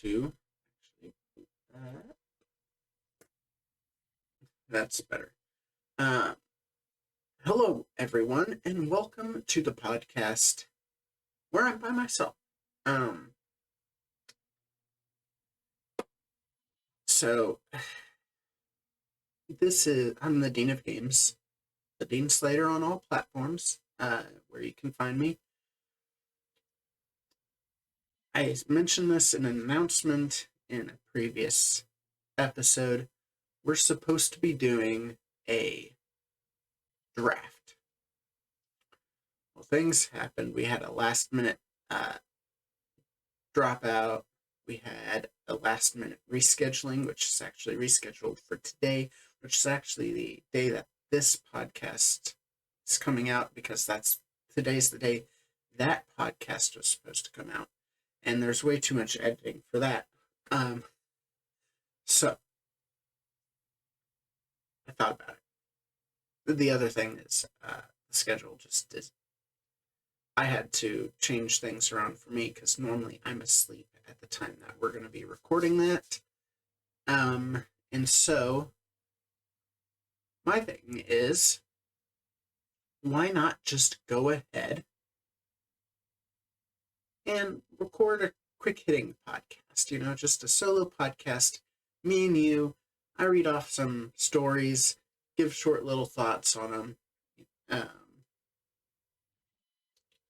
to actually that's better. Hello, everyone, and welcome to the podcast where I'm by myself. So I'm the Dean of Games, the Dean Slater on all platforms, where you can find me. I mentioned this in an announcement in a previous episode. We're supposed to be doing a draft. Well, things happened. We had a last minute dropout. We had a last minute rescheduling, which is actually rescheduled for today, which is actually the day that this podcast is coming out, because today's the day that podcast was supposed to come out. And there's way too much editing for that. So I thought about it. The other thing is the schedule just is. I had to change things around for me because normally I'm asleep at the time that we're going to be recording that. And so my thing is, why not just go ahead and record a quick hitting podcast, just a solo podcast, me and you. I read off some stories, give short little thoughts on them, and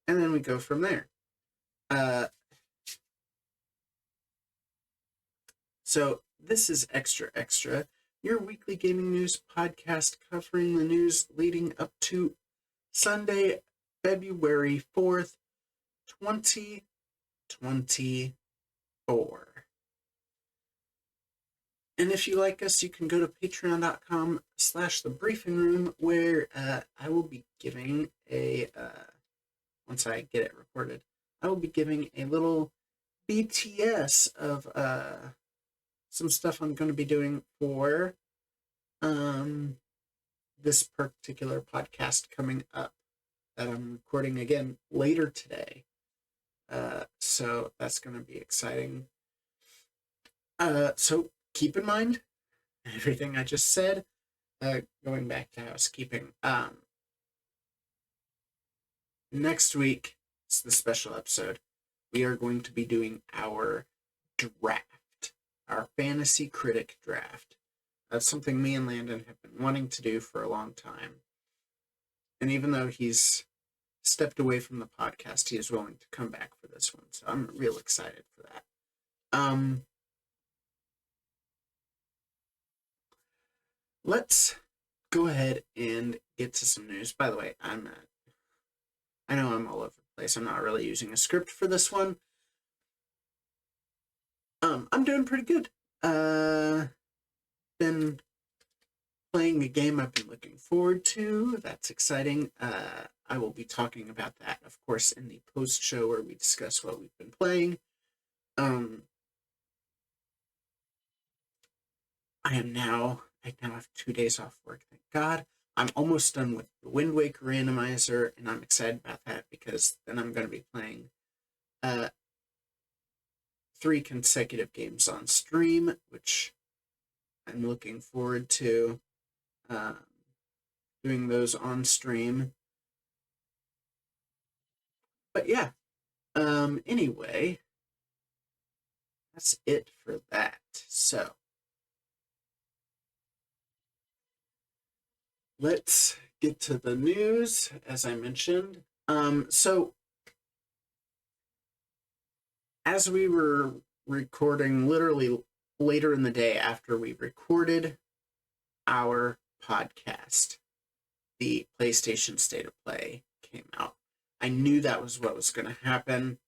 then we go from there. So this is Extra, your weekly gaming news podcast covering the news leading up to Sunday, February 4th, 2024. And if you like us, you can go to patreon.com/thebriefingroom, where I will be giving once I get it recorded, I will be giving a little BTS of some stuff I'm going to be doing for this particular podcast coming up that I'm recording again later today. So that's going to be exciting. So keep in mind everything I just said. Going back to housekeeping. Next week, it's the special episode. We are going to be doing our draft, our fantasy critic draft. That's something me and Landon have been wanting to do for a long time. And even though he's stepped away from the podcast, he is willing to come back for this one. So I'm real excited for that. Let's go ahead and get to some news. By the way, I know I'm all over the place. I'm not really using a script for this one. I'm doing pretty good. Been playing a game I've been looking forward to. That's exciting. I will be talking about that, of course, in the post show where we discuss what we've been playing. I now have 2 days off work, thank God. I'm almost done with the Wind Waker randomizer, and I'm excited about that because then I'm going to be playing 3 consecutive games on stream, which I'm looking forward to doing those on stream. But yeah, anyway, that's it for that. So let's get to the news, as I mentioned. So as we were recording, literally later in the day after we recorded our podcast, the PlayStation State of Play came out. I knew that was what was going to happen.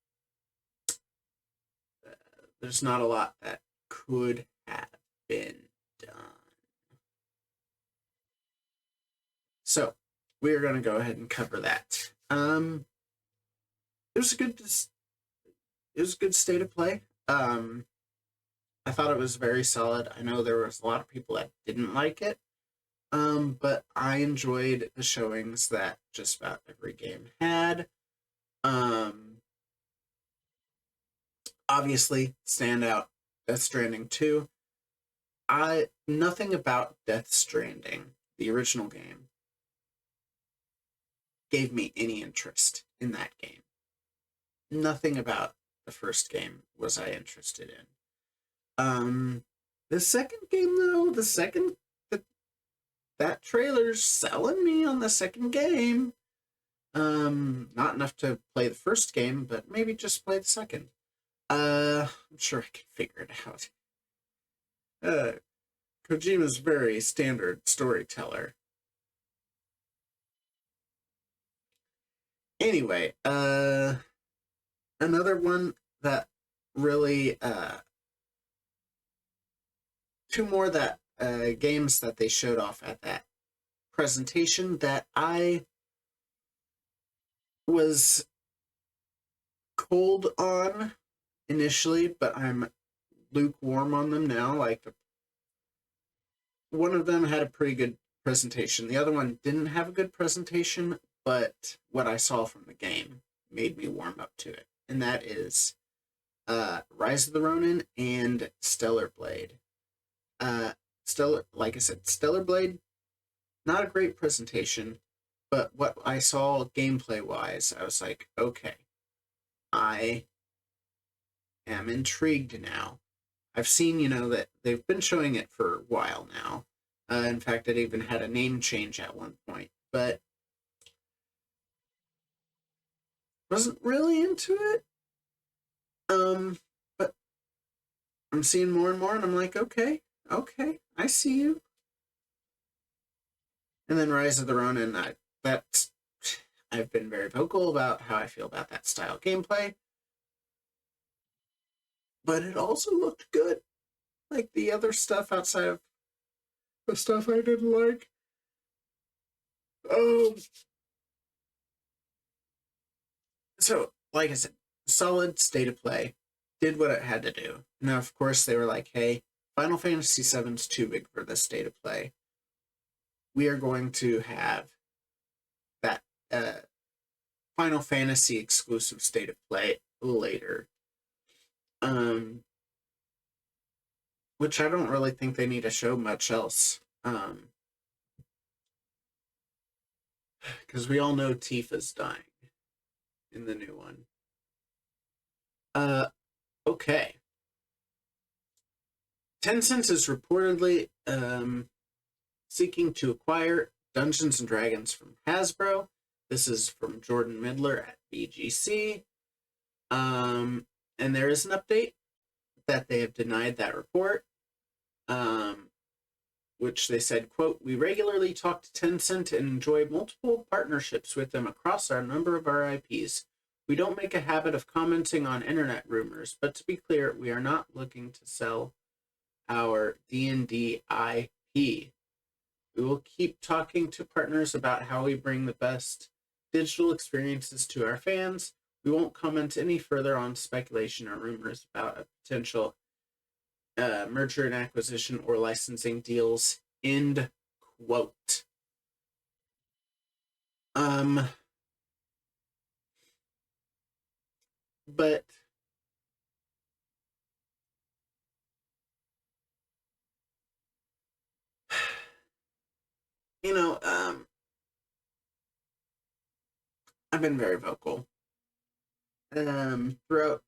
There's not a lot that could have been done. So we are going to go ahead and cover that. It was a good state of play. I thought it was very solid. I know there was a lot of people that didn't like it, but I enjoyed the showings that just about every game had. Obviously, standout Death Stranding 2. Nothing about Death Stranding, the original game, gave me any interest in that game. Nothing about the first game was I interested in. The second game though, that trailer's selling me on the second game. Not enough to play the first game, but maybe just play the second. I'm sure I can figure it out. Kojima's very standard storyteller. Anyway, another one that really, two more that games that they showed off at that presentation that I was cold on initially, but I'm lukewarm on them now. Like, one of them had a pretty good presentation. The other one didn't have a good presentation, but what I saw from the game made me warm up to it. And that is Rise of the Ronin and Stellar Blade. Like I said, Stellar Blade, not a great presentation, but what I saw gameplay wise, I was like, okay, I am intrigued now. I've seen, that they've been showing it for a while now. In fact, it even had a name change at one point, but wasn't really into it. But I'm seeing more and more, and I'm like, okay, I see you. And then Rise of the Ronin, I've been very vocal about how I feel about that style gameplay. But it also looked good. Like the other stuff outside of the stuff I didn't like. So, like I said, solid state of play. Did what it had to do. Now, of course, they were like, hey, Final Fantasy VII's too big for this state of play. We are going to have that Final Fantasy exclusive state of play later. Which I don't really think they need to show much else. Because we all know Tifa's dying in the new one. Okay. Tencent is reportedly seeking to acquire Dungeons and Dragons from Hasbro. This is from Jordan Midler at BGC. And there is an update that they have denied that report, which they said, quote, "We regularly talk to Tencent and enjoy multiple partnerships with them across our number of our IPs. We don't make a habit of commenting on internet rumors, but to be clear, we are not looking to sell our D&D IP. We will keep talking to partners about how we bring the best digital experiences to our fans. We won't comment any further on speculation or rumors about a potential merger and acquisition or licensing deals." End quote. But I've been very vocal. Throughout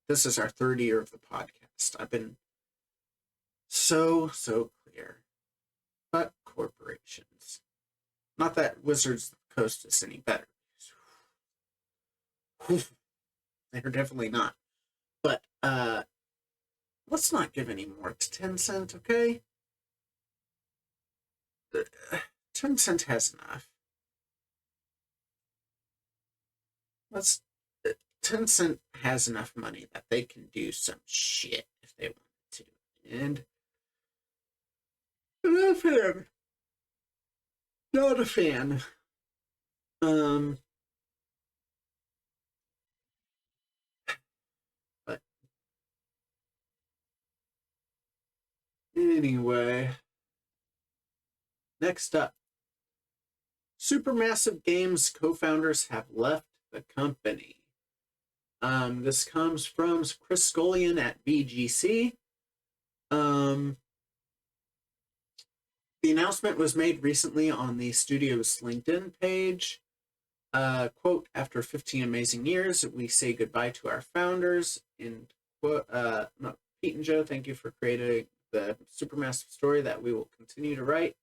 this is our third year of the podcast. I've been so clear. But corporations. Not that Wizards of the Coast is any better. They're definitely not. But let's not give any more to Tencent, okay? Tencent has enough. Tencent has enough money that they can do some shit if they want to. And I'm not a fan. Not a fan. But anyway, next up, Supermassive Games co-founders have left the company. This comes from Chris Scullion at BGC. The announcement was made recently on the studio's LinkedIn page. Quote, after 15 amazing years, we say goodbye to our founders. And quote, Pete and Joe, thank you for creating the supermassive story that we will continue to write.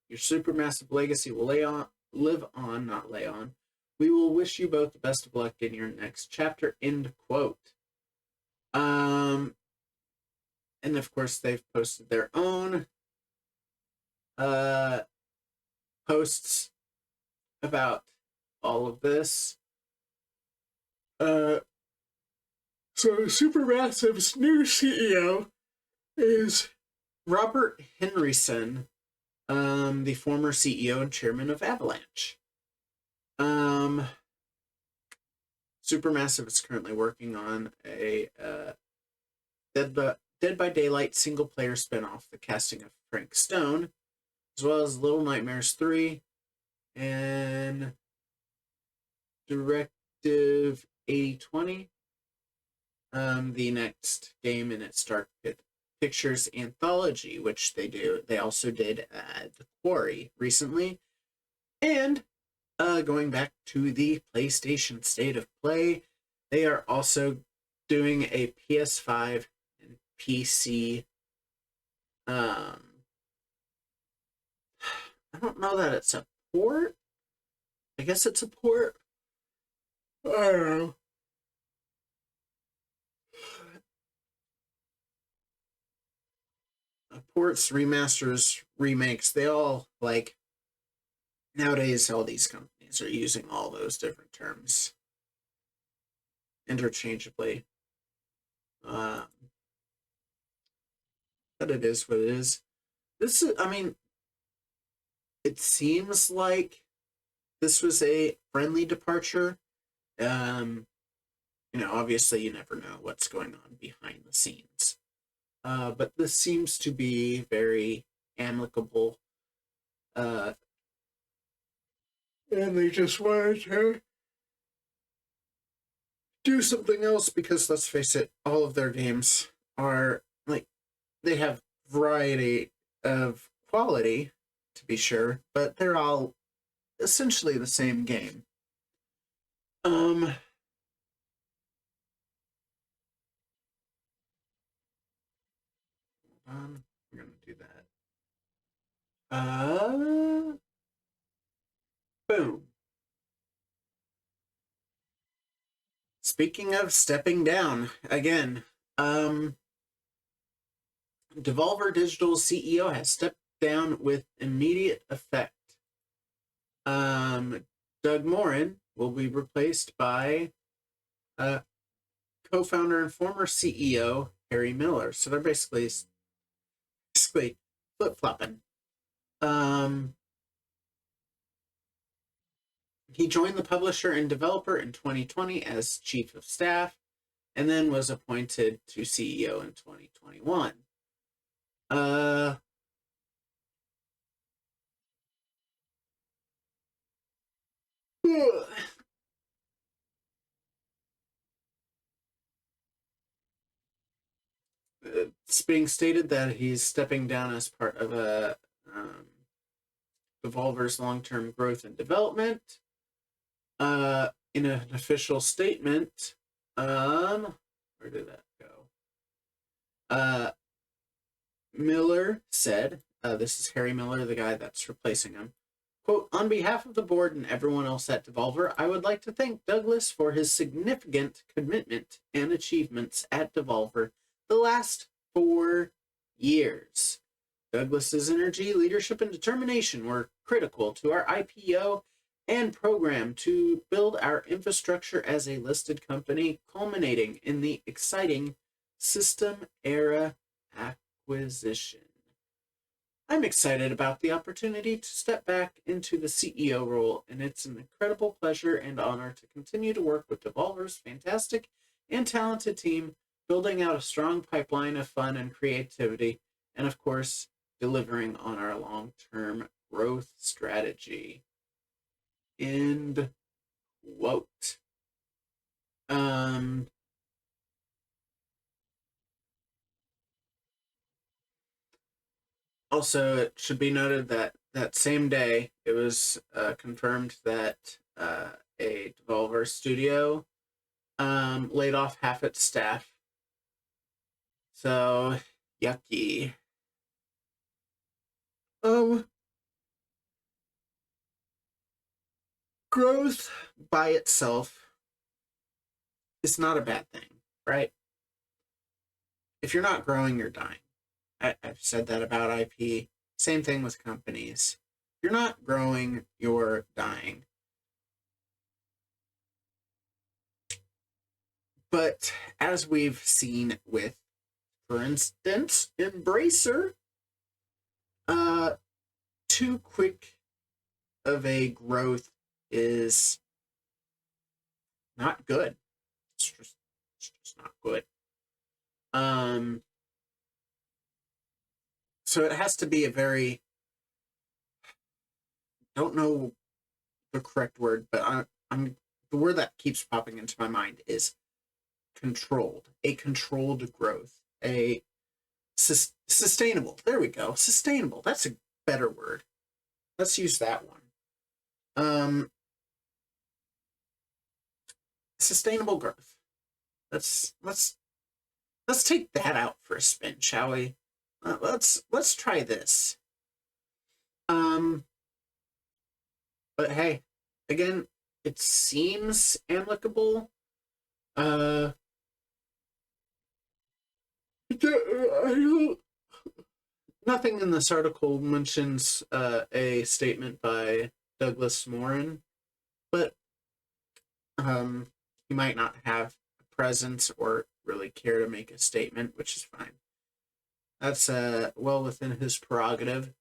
Your supermassive legacy will live on, not lay on. We will wish you both the best of luck in your next chapter, end quote. And of course, they've posted their own posts about all of this. So Supermassive's new CEO is Robert Henryson, the former CEO and chairman of Avalanche. Supermassive is currently working on a Dead by Daylight single-player spinoff, the casting of Frank Stone, as well as Little Nightmares 3 and Directive 8020, the next game in its Dark Pictures anthology, which they also did The Quarry recently. And going back to the PlayStation State of Play, they are also doing a PS5 and PC. I don't know that it's a port. I guess it's a port. I don't know. Ports, remasters, remakes, they all, like, nowadays all these companies are using all those different terms interchangeably. But it is what it is. It seems like this was a friendly departure. Obviously you never know what's going on behind the scenes. But this seems to be very amicable. And they just wanted to do something else because, let's face it, all of their games are, like, they have variety of quality, to be sure, but they're all essentially the same game. Hold on, we're gonna do that. Boom. Speaking of stepping down, again, Devolver Digital CEO has stepped down with immediate effect. Doug Morin will be replaced by co-founder and former CEO Harry Miller. So they're basically flip-flopping. He joined the publisher and developer in 2020 as chief of staff, and then was appointed to CEO in 2021. It's being stated that he's stepping down as part of a Devolver's long-term growth and development. In an official statement, where did that go? Miller said, this is Harry Miller, the guy that's replacing him, quote, on behalf of the board and everyone else at Devolver, I would like to thank Douglas for his significant commitment and achievements at Devolver the last 4 years. Douglas's energy, leadership, and determination were critical to our IPO and program to build our infrastructure as a listed company, culminating in the exciting system era acquisition. I'm excited about the opportunity to step back into the CEO role, and it's an incredible pleasure and honor to continue to work with Devolver's fantastic and talented team, building out a strong pipeline of fun and creativity, and of course, delivering on our long-term growth strategy. End quote. Um, Also, it should be noted that that same day it was confirmed that a Devolver studio laid off half its staff. So yucky. Um, Growth by itself is not a bad thing, right? If you're not growing, you're dying. I've said that about IP. Same thing with companies. If you're not growing, you're dying. But as we've seen with, for instance, Embracer, uh, too quick of a growth is not good. It's just not good. Um, so it has to be a very, don't know the correct word, but I'm the word that keeps popping into my mind is controlled. A controlled growth. A sustainable. There we go. Sustainable. That's a better word. Let's use that one. Sustainable growth. Let's take that out for a spin, shall we? Let's try this. Um, but hey, again, it seems amicable. Uh, nothing in this article mentions a statement by Douglas Morin, but he might not have a presence or really care to make a statement, which is fine. That's well within his prerogative.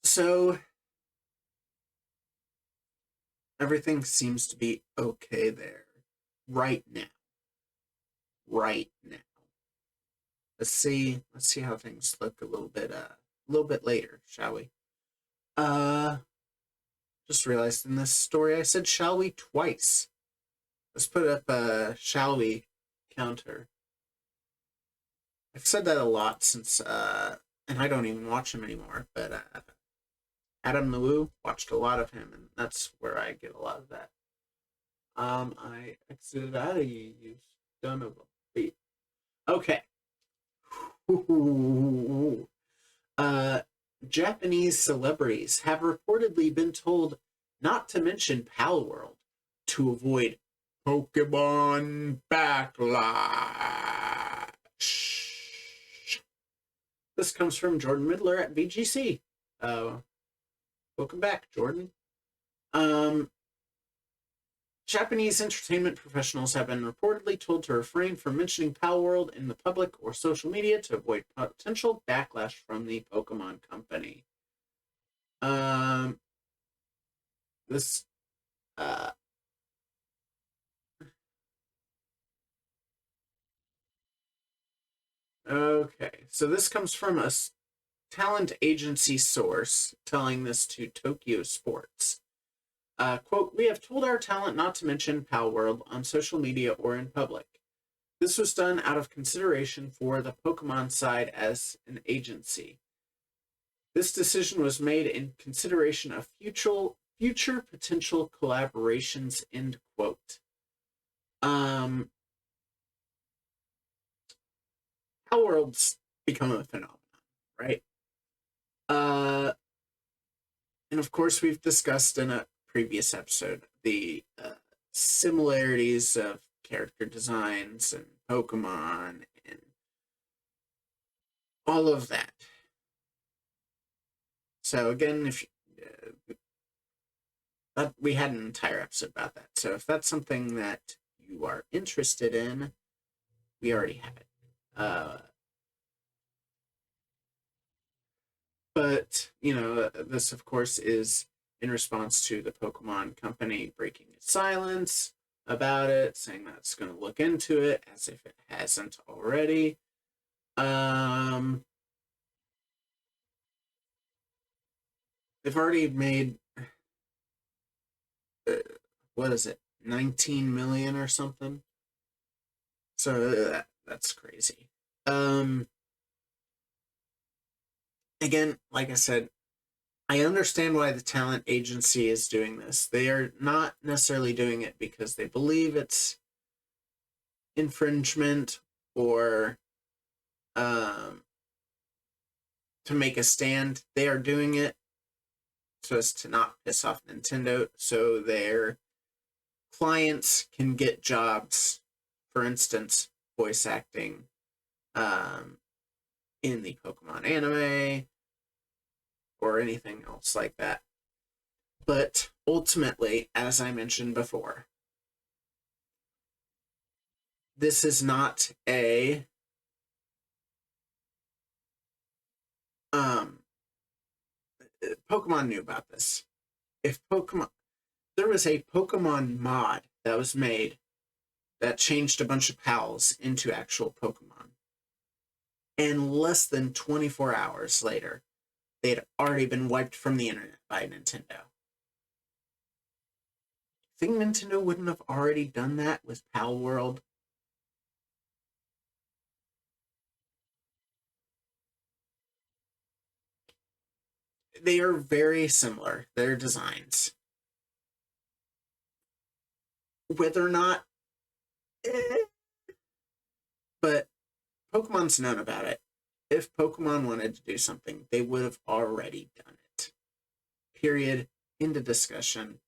So everything seems to be okay there right now. Right now. Let's see how things look a little bit later, shall we? Uh just realized in this story I said shall we twice. Let's put up a shall we counter. I've said that a lot since and I don't even watch him anymore, but Adam Lewoo, watched a lot of him, and that's where I get a lot of that. I exited out of you son of a beat. Okay. uh, Japanese celebrities have reportedly been told not to mention Pal World to avoid Pokemon backlash. This comes from Jordan Midler at VGC. Welcome back, Jordan. Um, Japanese entertainment professionals have been reportedly told to refrain from mentioning Pal World in the public or social media to avoid potential backlash from the Pokemon company. Um, this, uh, okay, so this comes from a talent agency source telling this to Tokyo Sports. Quote, we have told our talent not to mention Pal World on social media or in public. This was done out of consideration for the Pokemon side as an agency. This decision was made in consideration of future potential collaborations, end quote. Um, Pal World's become a phenomenon, right? Uh, and of course, we've discussed in a previous episode the similarities of character designs and Pokemon and all of that. So again, if we had an entire episode about that, so if that's something that you are interested in, we already have it. But this of course is in response to the Pokemon company breaking its silence about it, saying that it's going to look into it as if it hasn't already. They've already made what is it 19 million or something. So that's crazy. Again, like I said, I understand why the talent agency is doing this. They are not necessarily doing it because they believe it's infringement or um, to make a stand. They are doing it so as to not piss off Nintendo, so their clients can get jobs. For instance, voice acting um, in the Pokemon anime or anything else like that. But ultimately, as I mentioned before, this is not a um Pokemon knew about this. If Pokemon There was a Pokemon mod that was made that changed a bunch of pals into actual Pokemon. And less than 24 hours later, they had already been wiped from the internet by Nintendo. Think Nintendo wouldn't have already done that with Pal World? They are very similar, their designs. Whether or not, eh, but Pokemon's known about it. If Pokemon wanted to do something, they would have already done it. Period. Into discussion.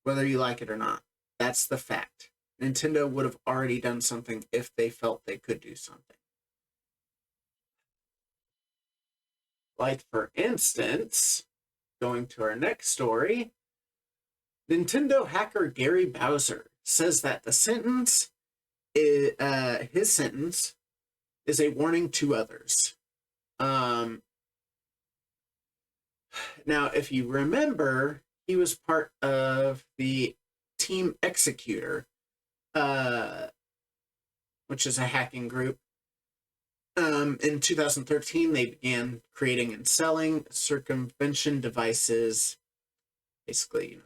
Whether you like it or not. That's the fact. Nintendo would have already done something if they felt they could do something. Like, for instance, going to our next story, Nintendo hacker Gary Bowser says that his sentence is a warning to others. Now, if you remember, he was part of the Team Executor, which is a hacking group. In 2013, they began creating and selling circumvention devices, basically,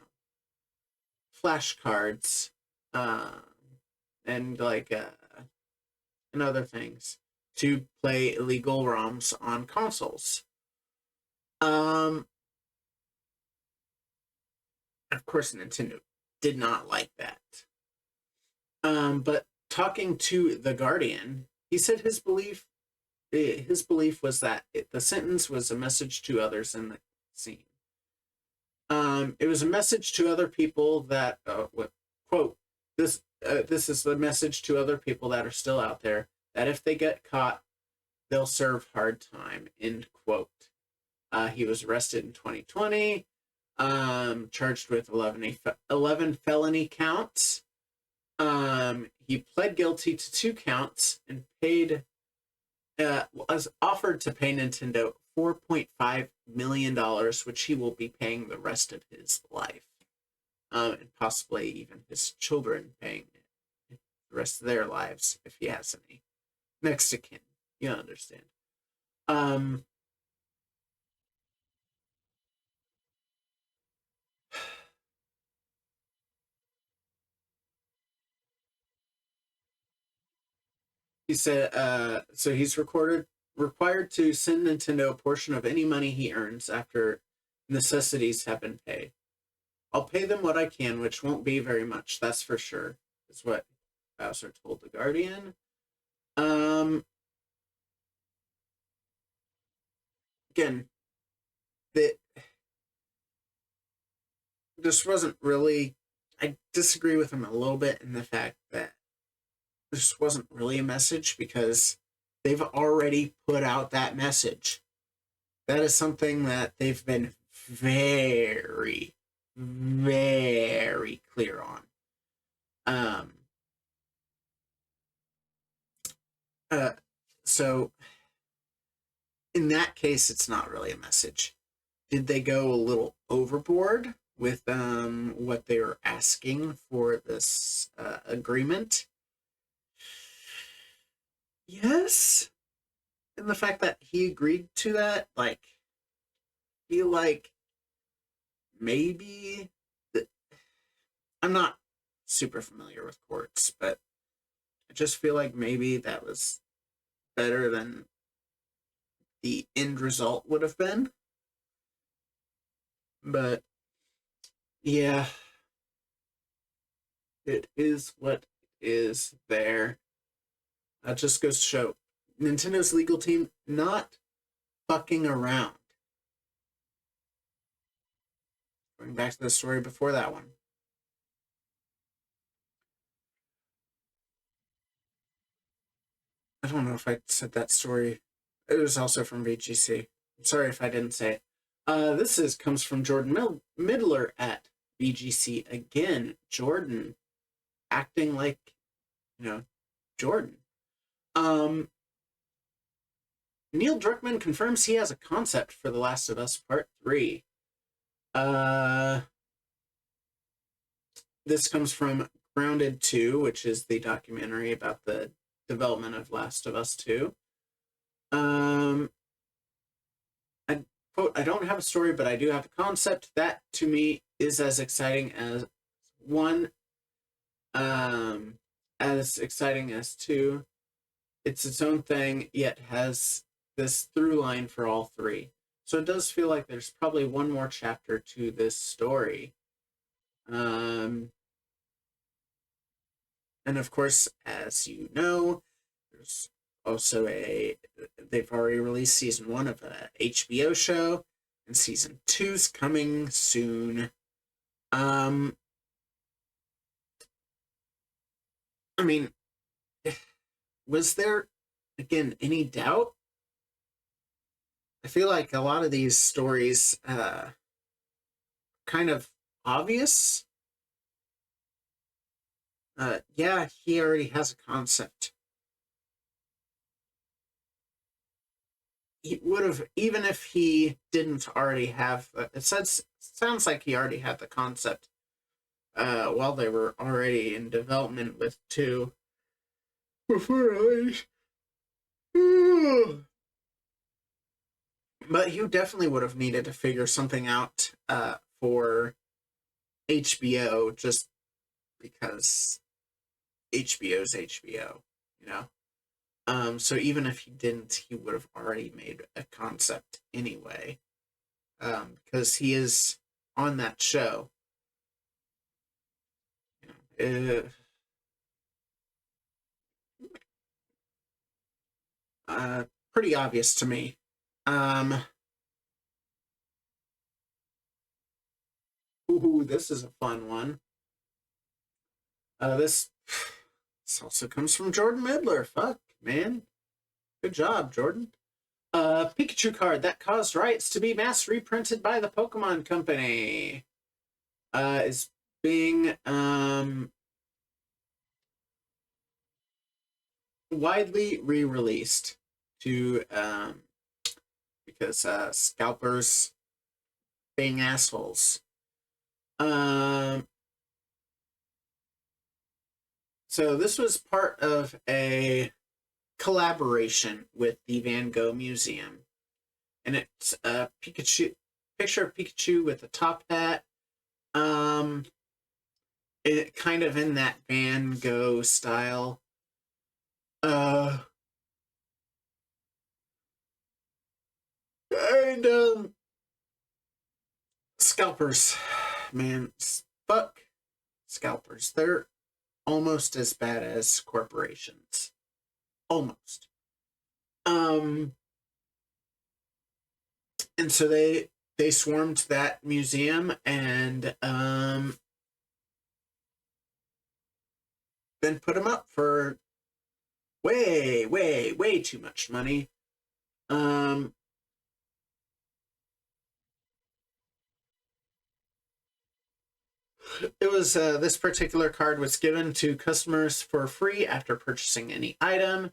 flashcards, and and other things to play illegal ROMs on consoles. Of course, Nintendo did not like that. But talking to The Guardian, he said his belief was that the sentence was a message to others in the scene. It was a message to other people that quote this is the message to other people that are still out there that if they get caught, they'll serve hard time. End quote. He was arrested in 2020, charged with 11 felony counts. He pled guilty to 2 counts and was offered to pay Nintendo $4.5 million, which he will be paying the rest of his life. And possibly even his children paying it the rest of their lives if he has any. Next to kin. You understand. He said, so he's required to send Nintendo a portion of any money he earns after necessities have been paid. I'll pay them what I can, which won't be very much, that's for sure, is what Bowser told The Guardian. Again, that this wasn't really. I disagree with him a little bit in the fact that this wasn't really a message because they've already put out that message. That is something that they've been very, very clear on. So in that case, it's not really a message. Did they go a little overboard with what they were asking for this agreement? Yes. And the fact that he agreed to that, feel like maybe I'm not super familiar with Quartz, but I just feel like maybe that was better than the end result would have been. But yeah, it is what is there. That just goes to show Nintendo's legal team not fucking around. Going back to the story before that one. I don't know if I said that story. It was also from VGC. I'm sorry if I didn't say it. Comes from Jordan Midler at VGC again. Jordan acting like, you know, Jordan. Um, Neil Druckmann confirms he has a concept for The Last of Us Part 3. This comes from Grounded 2, which is the documentary about the development of Last of Us 2. I quote, I don't have a story, but I do have a concept. That, to me, is as exciting as one, as exciting as two. It's its own thing, yet has this through line for all three. So it does feel like there's probably one more chapter to this story. And of course, as you know, there's also they've already released season 1 of a HBO show, and season 2's coming soon. I mean, was there, again, any doubt? I feel like a lot of these stories kind of obvious. Yeah, he already has a concept. He would have, even if he didn't already have, sounds like he already had the concept while they were already in development with 2 before release. But he definitely would have needed to figure something out for HBO, just because HBO's HBO, you know? So even if he didn't, he would have already made a concept anyway, because he is on that show. Pretty obvious to me. Ooh, this is a fun one. This also comes from Jordan Midler. Fuck, man. Good job, Jordan. Pikachu card that caused riots to be mass reprinted by the Pokemon Company is being widely re-released to because scalpers being assholes. So this was part of a collaboration with the Van Gogh Museum, and it's a picture of Pikachu with a top hat. It kind of in that Van Gogh style. And scalpers, man, fuck scalpers. They're almost as bad as corporations. Almost. And so they swarmed that museum and then put them up for way too much money. It was this particular card was given to customers for free after purchasing any item.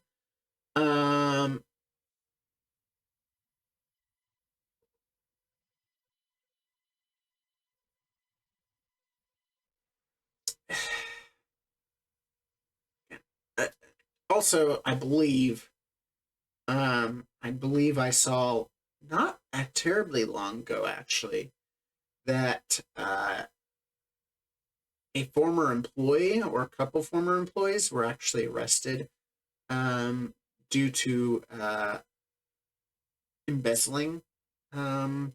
Also, I believe I saw not terribly long ago actually that a former employee or a couple former employees were actually arrested due to embezzling. I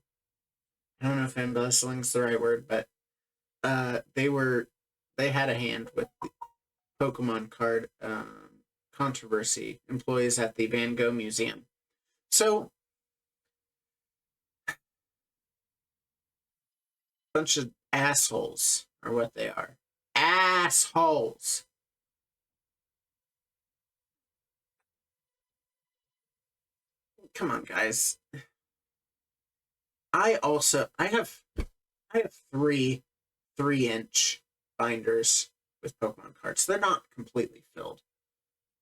don't know if embezzling is the right word, but they had a hand with the Pokemon card controversy. Employees at the Van Gogh Museum. So, bunch of assholes are what they are. Assholes. Come on, guys. I have three 3-inch binders with Pokemon cards. They're not completely filled.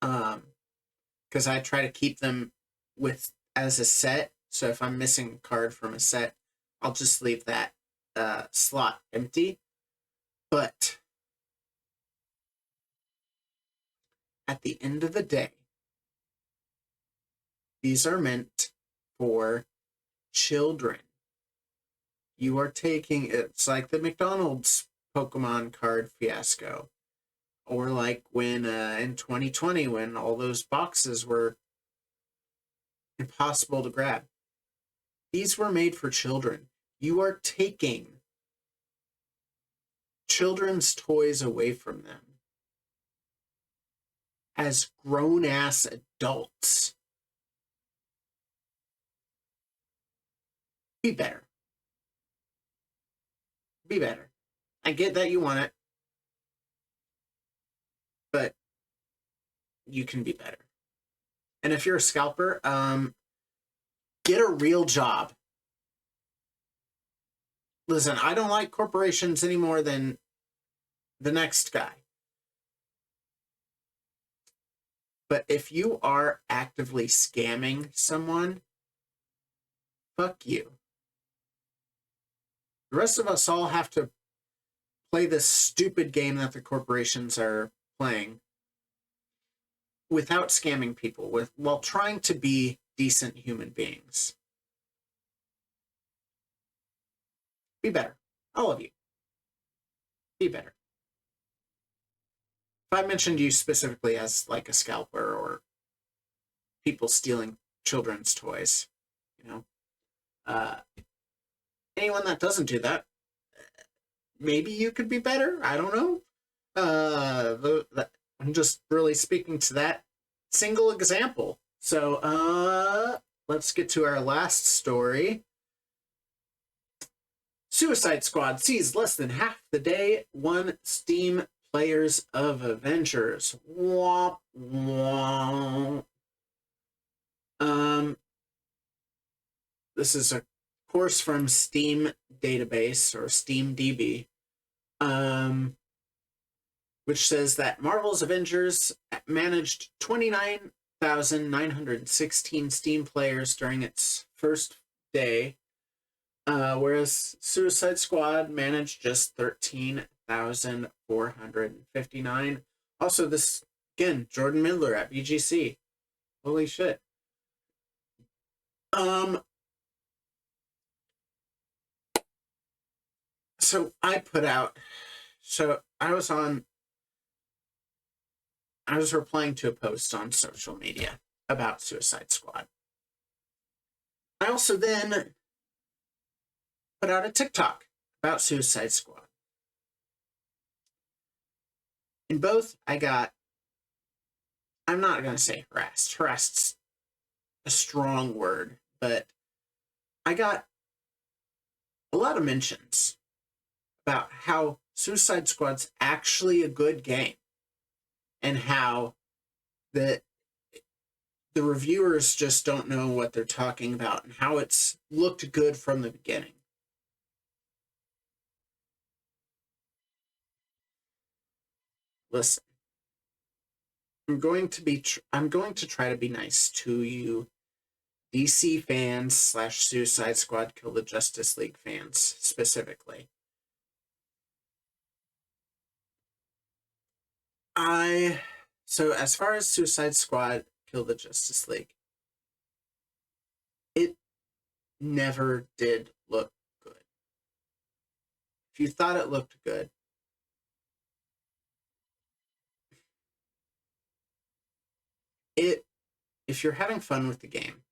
Because I try to keep them with as a set. So if I'm missing a card from a set, I'll just leave that slot empty. But at the end of the day, these are meant for children. You are taking, it's like the McDonald's Pokemon card fiasco. Or like when in 2020, when all those boxes were impossible to grab. These were made for children. You are taking children's toys away from them as grown-ass adults. Be better. Be better. I get that you want it, but you can be better. And if you're a scalper, get a real job. Listen, I don't like corporations any more than the next guy. But if you are actively scamming someone, fuck you. The rest of us all have to play this stupid game that the corporations are playing without scamming people, while trying to be decent human beings. Be better. All of you. Be better. If I mentioned you specifically as like a scalper or people stealing children's toys, anyone that doesn't do that, maybe you could be better. I don't know. I'm just really speaking to that single example. So let's get to our last story. Suicide Squad sees less than half the day won Steam Players of Avengers. Womp womp. This is a course from Steam database or SteamDB, which says that Marvel's Avengers managed 29,916 Steam players during its first day, whereas Suicide Squad managed just 13,459. Also, this, again, Jordan Midler at BGC. Holy shit. So I was replying to a post on social media about Suicide Squad. I also then put out a TikTok about Suicide Squad. In both, I'm not going to say harassed. Harassed's a strong word, but I got a lot of mentions about how Suicide Squad's actually a good game and how the reviewers just don't know what they're talking about and how it's looked good from the beginning. Listen, I'm going to try to be nice to you DC fans / Suicide Squad Kill the Justice League fans specifically. So as far as Suicide Squad Kill the Justice League, it never did look good. If you thought it looked good, if you're having fun with the game,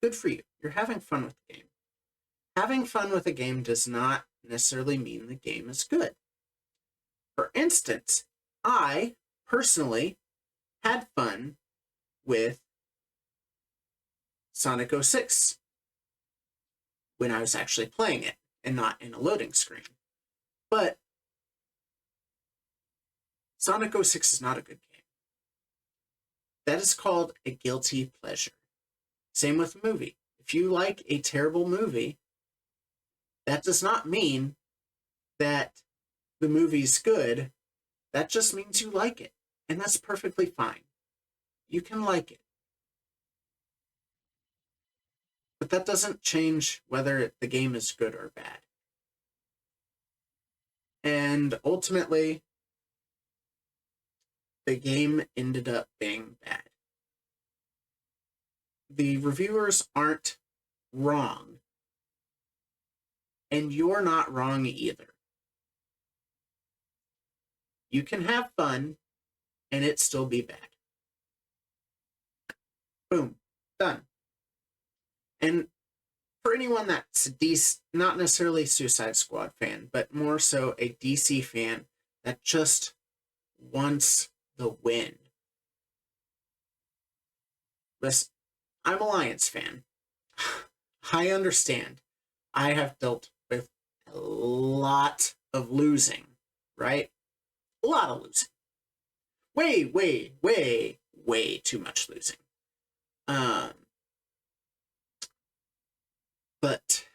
good for you. You're having fun with the game. Having fun with a game does not necessarily mean the game is good. For instance, I personally had fun with Sonic 06 when I was actually playing it and not in a loading screen. But Sonic 06 is not a good game. That is called a guilty pleasure. Same with a movie. If you like a terrible movie, that does not mean that the movie's good. That just means you like it. And that's perfectly fine. You can like it. But that doesn't change whether the game is good or bad. And ultimately, the game ended up being bad. The reviewers aren't wrong. And you're not wrong either. You can have fun and it still be bad. Boom. Done. And for anyone that's not necessarily a Suicide Squad fan, but more so a DC fan that just wants the win. Listen, I'm a Lions fan. I understand. I have dealt with a lot of losing, right? A lot of losing. Way too much losing. But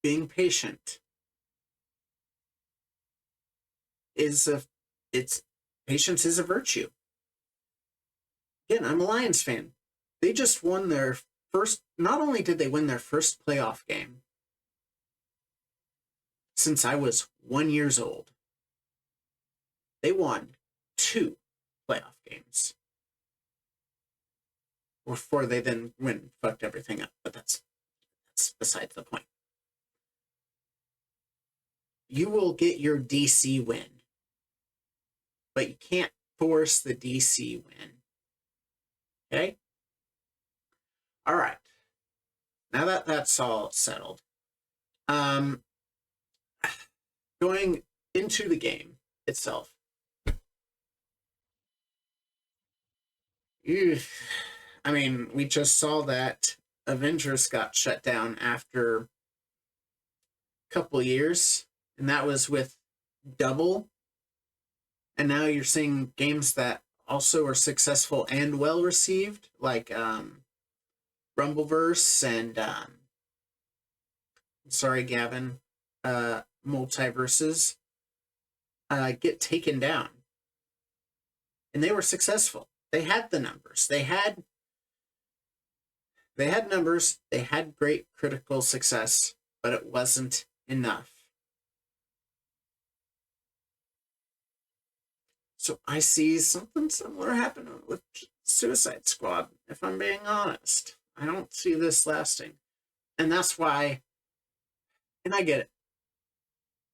being patient patience is a virtue. Again, I'm a Lions fan. They just won their first, not only did they win their first playoff game since I was 1 year old, they won 2 playoff games before they then fucked everything up. But that's besides the point. You will get your DC win, but you can't force the DC win. Okay? All right. Now that that's all settled, going into the game itself. I mean, we just saw that Avengers got shut down after a couple years, and that was with Double. And now you're seeing games that also are successful and well received, like Rumbleverse and sorry, Gavin, Multiverses get taken down. And they were successful. They had the numbers. They had numbers. They had great critical success, but it wasn't enough. So I see something similar happen with Suicide Squad, if I'm being honest. I don't see this lasting. And that's why, and I get it.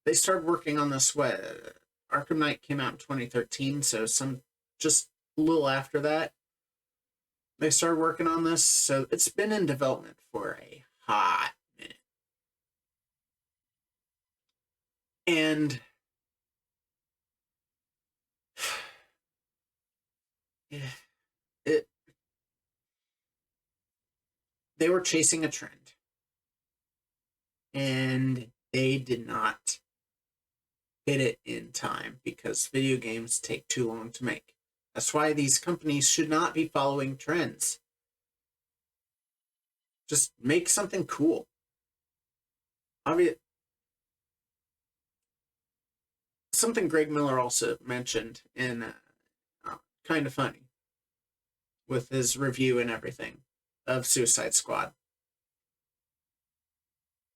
They started working on this, Arkham Knight came out in 2013, so just a little after that, they started working on this, so it's been in development for a hot minute. And they were chasing a trend, and they did not hit it in time because video games take too long to make. That's why these companies should not be following trends. Just make something cool. Something Greg Miller also mentioned in Kind of Funny with his review and everything of Suicide Squad.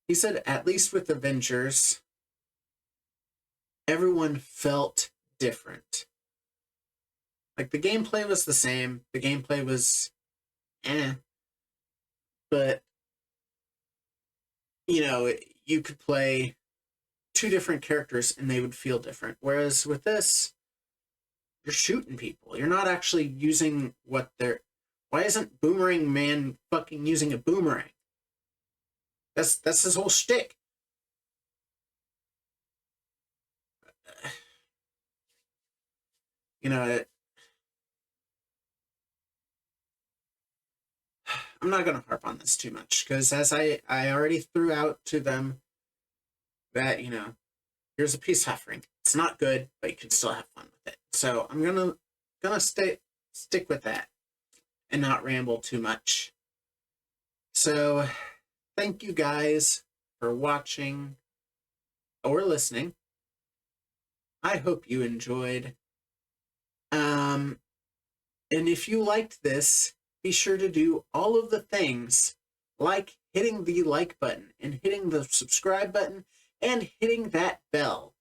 He said, at least with Avengers, everyone felt different. Like, the gameplay was the same. The gameplay was but, you could play 2 different characters and they would feel different. Whereas with this, you're shooting people. You're not actually using what they're. Why isn't Boomerang Man fucking using a boomerang? That's his whole shtick. You know, I'm not going to harp on this too much because as I already threw out to them that, here's a peace offering. It's not good, but you can still have fun with it. So I'm gonna stick with that and not ramble too much. So thank you guys for watching or listening. I hope you enjoyed. And if you liked this, be sure to do all of the things like hitting the like button and hitting the subscribe button and hitting that bell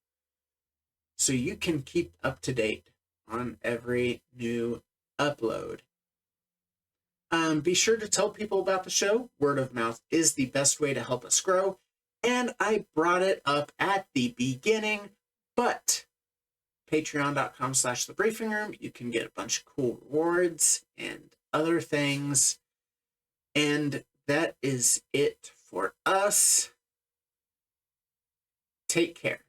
so you can keep up to date on every new upload. Be sure to tell people about the show. Word of mouth is the best way to help us grow. And I brought it up at the beginning, but patreon.com/thebriefing-room. You can get a bunch of cool rewards and other things. And that is it for us. Take care.